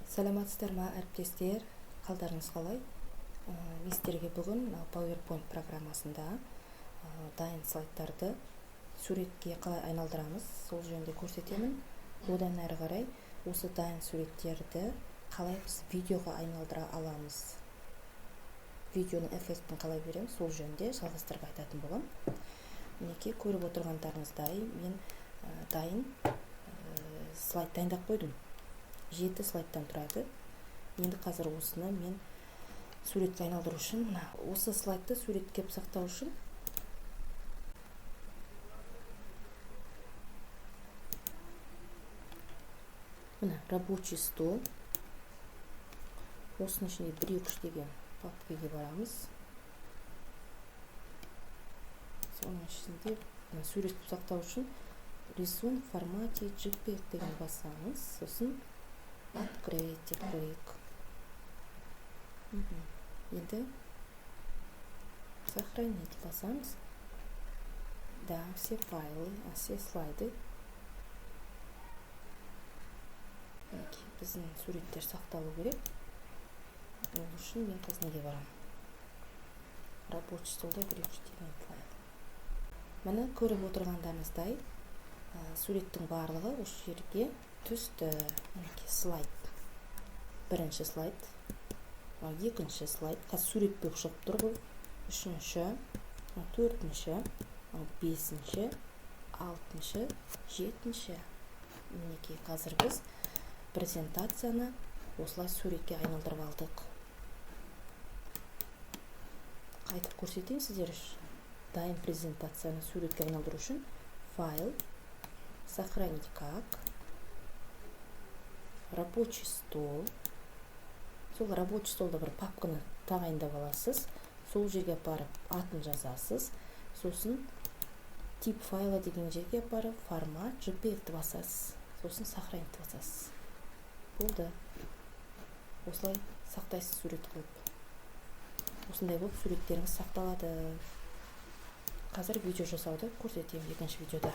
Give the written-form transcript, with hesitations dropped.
Саламатсыздар ма, әріптестер? Қалдарыңыз қалай? Мен сіздерге бүгін PowerPoint программасында дайын слайдтарды суретке қалай айналдырамыз, сол жөнінде көрсетемін. Одан әрі қарай осы дайын суреттерді қалай біз видеоға айналдыра аламыз, видеоның эффектін қалай береміз, сол жөнінде жалғастырып айтатын боламын. Мінекей, көріп отырғандарыңыздай мен дайын слайд дайындап қойдым. 7 слайдтан тұрады. Енді қазір осыны мен суретке айналдыру үшін, осы слайдты суретке сақтау үшін мына рабочий стол. Осының ішінде 1-2 деген папкаға барамыз. Соның ішінде суретке сақтау үшін рисунок в формате JPEG деген басамыз. Сосын открыть. Енді сохранить басамыз. Да, все файлы, все слайды. Біздің суреттер сақталу керек. Ол үшін мен қазір неге барам? Рабочий столда 1-2 деген файл. Міне көріп отырғандарыңыздай суреттің барлығы осы жерге түсті. Слайд. Бірінші слайд. Екінші слайд. Қазір суретпен ұқсап тұр бұл. Үшінші, төртінші, бесінші, алтыншы, жетінші. Мінекей, қазір біз презентацияны осылай суретке айналдырып алдық. Қайтып көрсетейін сіздер үшін. Дайын презентацияны суретке айналдыру үшін файл, сохранить как, рабочий стол. Сол рабочий столда бір папканы тағайындап аласыз. Сол жерге барып атын жазасыз. Сосын тип файла деген жерге барып формат JPEG басасыз. Сосын сохранить басасыз. Болды. Осылай сақтайсыз сурет қылып. Осындай болып суреттеріңіз сақталады. Қазір видео жасауды көрсетемін екінші видеода.